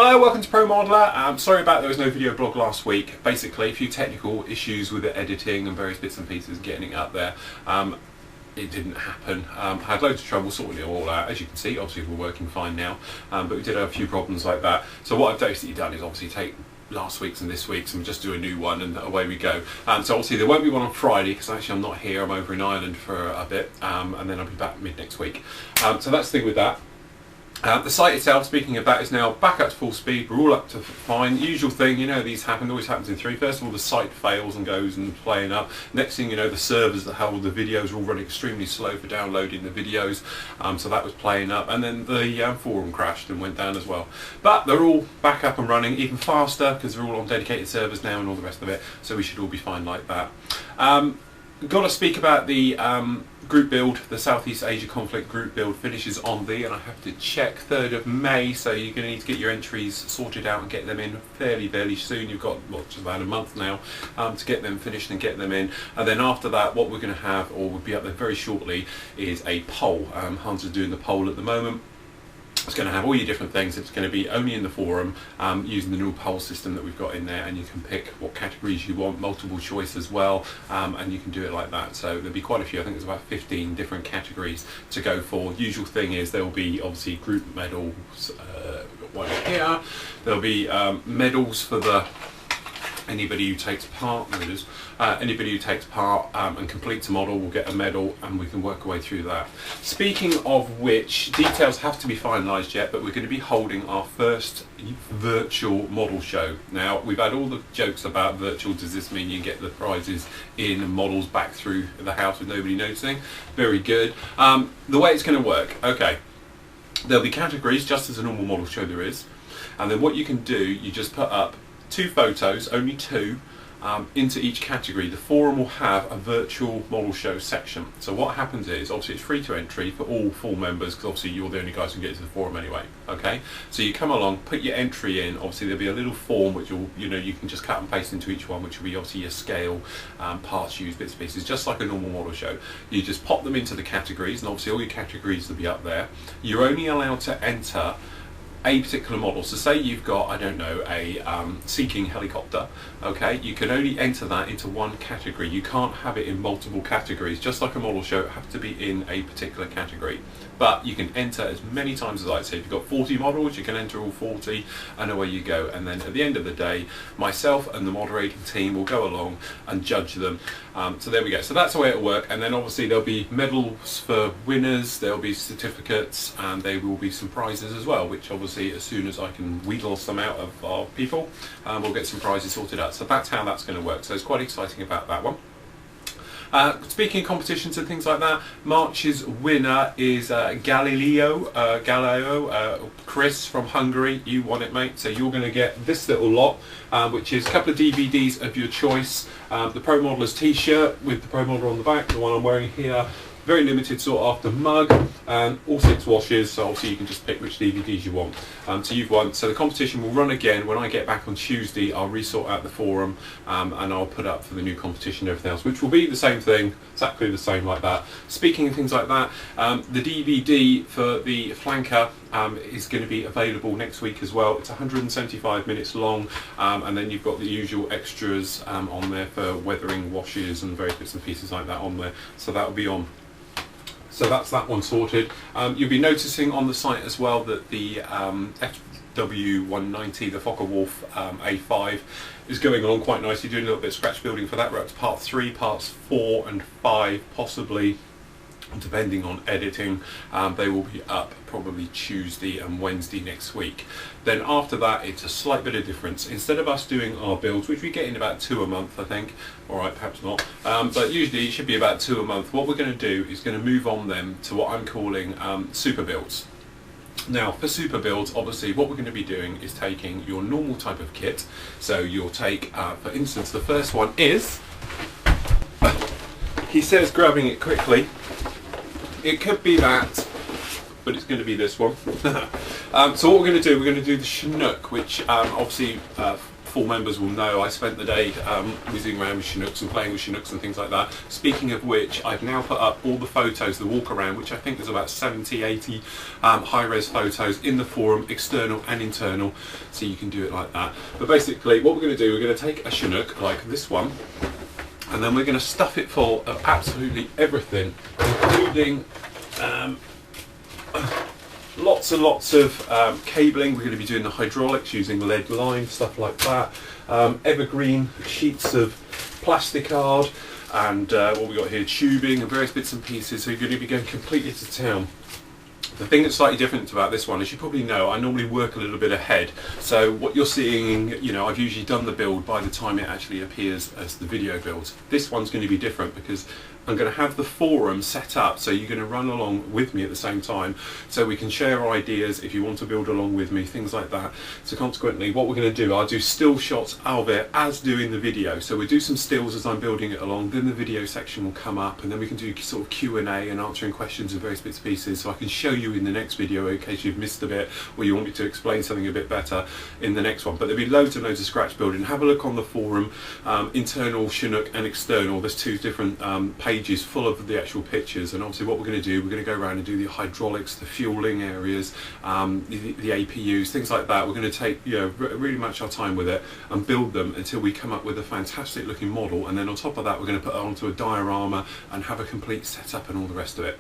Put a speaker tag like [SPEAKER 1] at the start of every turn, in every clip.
[SPEAKER 1] Hello, welcome to Pro Modeler. Sorry about there was no video blog last week. Basically, a few technical issues with the editing and various bits and pieces getting it up there. It didn't happen. I had loads of trouble sorting it all out. As you can see, obviously we're working fine now, but we did have a few problems like that. So what I've basically done is obviously take last week's and this week's and just do a new one, and away we go. So obviously there won't be one on Friday because actually I'm not here. I'm over in Ireland for a bit, and then I'll be back mid next week. So that's the thing with that. The site itself, speaking of that, is now back up to full speed. We're all up to fine. Usual thing, you know, these happen, always happens in three. First of all, the site fails and goes and playing up. Next thing you know, the servers that hold the videos are all running extremely slow for downloading the videos. So that was playing up. And then the forum crashed and went down as well. But they're all back up and running, even faster, because they're all on dedicated servers now and all the rest of it. So we should all be fine like that. Got to speak about the group build. The Southeast Asia conflict group build finishes on and I have to check 3rd of May, so you're going to need to get your entries sorted out and get them in fairly soon. You've got just about a month now to get them finished and get them in, and then after that what we're going to have, or will be up there very shortly, is a poll. Hans is doing the poll at the moment. It's going to have all your different things. It's going to be only in the forum, using the new poll system that we've got in there, and you can pick what categories you want, multiple choice as well, and you can do it like that. So there'll be quite a few. I think there's about 15 different categories to go for. Usual thing is there will be obviously group medals, one here. There'll be medals for the anybody who takes part. There it is. Anybody who takes part and completes a model will get a medal, and we can work our way through that. Speaking of which, details have to be finalised yet, but we're going to be holding our first virtual model show. Now, we've had all the jokes about virtual. Does this mean you get the prizes in models back through the house with nobody noticing? Very good. The way it's going to work, okay, there'll be categories just as a normal model show there is, and then what you can do, you just put up 2 photos, only 2, into each category. The forum will have a virtual model show section. So what happens is, obviously it's free to entry for all full members, because obviously you're the only guys who get to the forum anyway. Okay, so you come along, put your entry in. Obviously there'll be a little form which you'll, you can just cut and paste into each one, which will be obviously your scale, parts used, bits and pieces, just like a normal model show. You just pop them into the categories, and obviously all your categories will be up there. You're only allowed to enter a particular model. So say you've got, I don't know, a Sea King helicopter, okay, you can only enter that into one category. You can't have it in multiple categories. Just like a model show, it has to be in a particular category. But you can enter as many times as I say. If you've got 40 models, you can enter all 40, and away you go. And then at the end of the day, myself and the moderating team will go along and judge them. So there we go. So that's the way it'll work. And then obviously there'll be medals for winners, there'll be certificates, and there will be some prizes as well, which obviously as soon as I can wheedle some out of our people, we'll get some prizes sorted out. So that's how that's going to work. So it's quite exciting about that one. Speaking of competitions and things like that, March's winner is Galileo, Chris from Hungary. You won it, mate. So you're going to get this little lot, which is a couple of DVDs of your choice. The Pro Modeler's t-shirt with the Pro Modeler on the back, the one I'm wearing here. Very limited sought after mug, and all 6 washes, so obviously you can just pick which DVDs you want. So you've won. So the competition will run again when I get back on Tuesday. I'll resort out the forum, and I'll put up for the new competition and everything else, which will be the same thing, exactly the same like that. Speaking of things like that, the DVD for the flanker is going to be available next week as well. It's 175 minutes long, and then you've got the usual extras on there for weathering washes and various bits and pieces like that on there. So that will be on. So that's that one sorted. You'll be noticing on the site as well that the FW190, the Focke-Wulf A5, is going along quite nicely, doing a little bit of scratch building for that. We're up to part 3, parts 4 and 5 possibly, depending on editing. They will be up probably Tuesday and Wednesday next week. Then after that, it's a slight bit of difference. Instead of us doing our builds, which we get in about 2 a month, I think, alright, perhaps not, but usually it should be about 2 a month, what we're going to do is going to move on them to what I'm calling super builds. Now, for super builds, obviously what we're going to be doing is taking your normal type of kit. So you'll take, for instance, the first one is, he says grabbing it quickly, it could be that, but it's going to be this one. So what we're going to do the Chinook, which obviously full members will know, I spent the day whizzing around with Chinooks and playing with Chinooks and things like that. Speaking of which, I've now put up all the photos, the walk around, which I think there's about 70, 80 high-res photos in the forum, external and internal, so you can do it like that. But basically what we're going to do, we're going to take a Chinook like this one, and then we're going to stuff it full of absolutely everything, including lots and lots of cabling. We're going to be doing the hydraulics using lead line, stuff like that. Evergreen sheets of plasticard, and what we got here, tubing and various bits and pieces. So you're going to be going completely to town. The thing that's slightly different about this one, as you probably know, I normally work a little bit ahead. So what you're seeing, you know, I've usually done the build by the time it actually appears as the video build. This one's going to be different because I'm going to have the forum set up, so you're going to run along with me at the same time, so we can share ideas if you want to build along with me, things like that. So consequently, what we're going to do, I'll do still shots of it as doing the video. So we do some stills as I'm building it along, then the video section will come up, and then we can do sort of Q&A and answering questions and various bits and pieces, so I can show you in the next video in case you've missed a bit or you want me to explain something a bit better in the next one. But there'll be loads and loads of scratch building. Have a look on the forum, internal Chinook and external. There's two different pages full of the actual pictures, and obviously what we're going to do, we're going to go around and do the hydraulics, the fueling areas, the APUs, things like that. We're going to take, you know, really much our time with it and build them until we come up with a fantastic looking model, and then on top of that we're going to put it onto a diorama and have a complete setup and all the rest of it.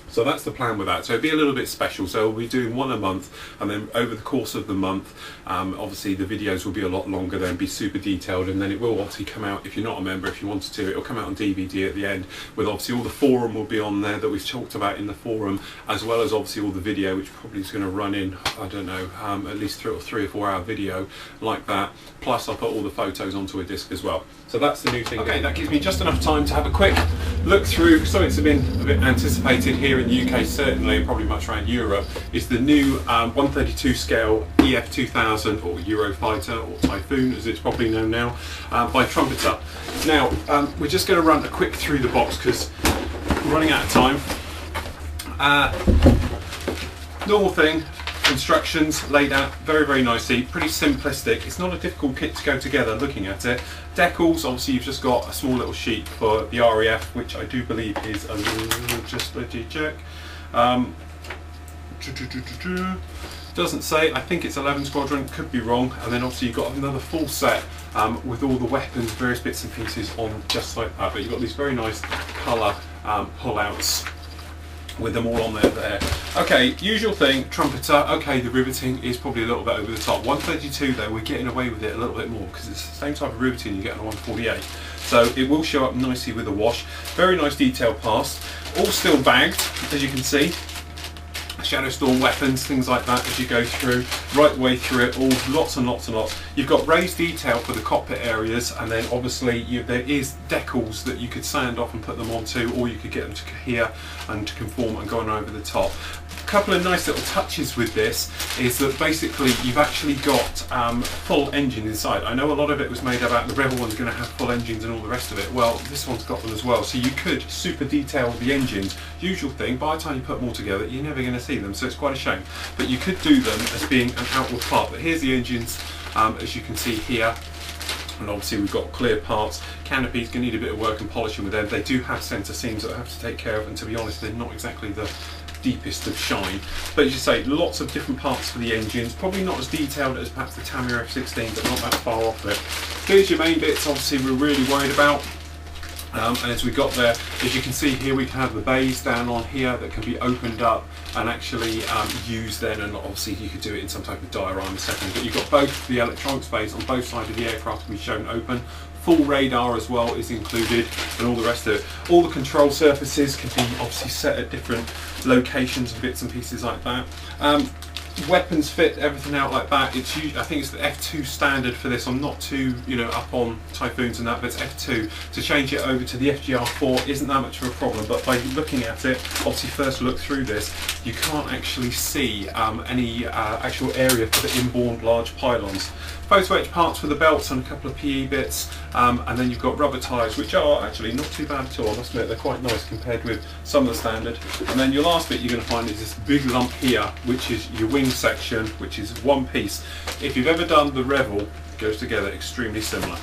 [SPEAKER 1] So that's the plan with that. So it'll be a little bit special. So we'll be doing one a month, and then over the course of the month, obviously the videos will be a lot longer, then be super detailed, and then it will obviously come out, if you're not a member, if you wanted to, it'll come out on DVD at the end, with obviously all the forum will be on there that we've talked about in the forum, as well as obviously all the video, which probably is going to run in, I don't know, at least 3 or 4 hour video like that. Plus I'll put all the photos onto a disc as well. So that's the new thing. Okay, that gives me just enough time to have a quick look through. So it's been a bit anticipated here in the UK, certainly, and probably much around Europe, is the new 132 scale EF2000 or Eurofighter, or Typhoon as it's probably known now, by Trumpeter. Now, we're just going to run a quick through the box because we're running out of time. Normal thing. Instructions laid out very, very nicely, pretty simplistic. It's not a difficult kit to go together looking at it. Decals, obviously you've just got a small little sheet for the RAF, which I do believe is a little, just let you check. Doesn't say, I think it's 11 Squadron, could be wrong. And then obviously you've got another full set with all the weapons, various bits and pieces on just like that. But you've got these very nice colour pull-outs with them all on there. Okay, usual thing, Trumpeter. Okay, the riveting is probably a little bit over the top. 132 though, we're getting away with it a little bit more because it's the same type of riveting you get on a 148. So it will show up nicely with a wash. Very nice detail pass. All still bagged, as you can see. Shadow Storm weapons, things like that as you go through, right the way through it, all lots and lots and lots. You've got raised detail for the cockpit areas, and then obviously there is decals that you could sand off and put them onto, or you could get them to cohere and to conform and go on over the top. A couple of nice little touches with this is that basically you've actually got full engine inside. I know a lot of it was made about the Rebel one's going to have full engines and all the rest of it. Well, this one's got them as well, so you could super detail the engines. Usual thing, by the time you put them all together, you're never going to see them, so it's quite a shame. But you could do them as being an outward part. But here's the engines, as you can see here. And obviously we've got clear parts. Canopies can need a bit of work and polishing with them. They do have centre seams that I have to take care of, and to be honest, they're not exactly the deepest of shine. But as you say, lots of different parts for the engines. Probably not as detailed as perhaps the Tamiya F16, but not that far off it. Here's your main bits, obviously we're really worried about. And as we got there, as you can see here, we can have the bays down on here that can be opened up and actually used then, and obviously you could do it in some type of diorama setting. But you've got both the electronics bays on both sides of the aircraft can be shown open. Full radar as well is included, and all the rest of it. All the control surfaces can be obviously set at different locations and bits and pieces like that. Weapons fit everything out like that. It's usually, I think it's the F2 standard for this. I'm not too up on Typhoons and that, but it's F2. To change it over to the FGR4 isn't that much of a problem, but by looking at it, obviously first look through this, you can't actually see any actual area for the inboard large pylons. Photo etch parts for the belts and a couple of PE bits, and then you've got rubber tyres, which are actually not too bad at all. I must admit, they're quite nice compared with some of the standard. And then your last bit you're going to find is this big lump here, which is your wing section, which is one piece. If you've ever done the Revel, Goes together extremely similar.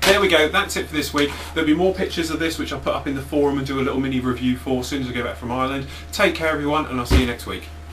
[SPEAKER 1] There we go, that's it for this week. There'll be more pictures of this which I'll put up in the forum and do a little mini review for as soon as I get back from Ireland. Take care everyone, and I'll see you next week.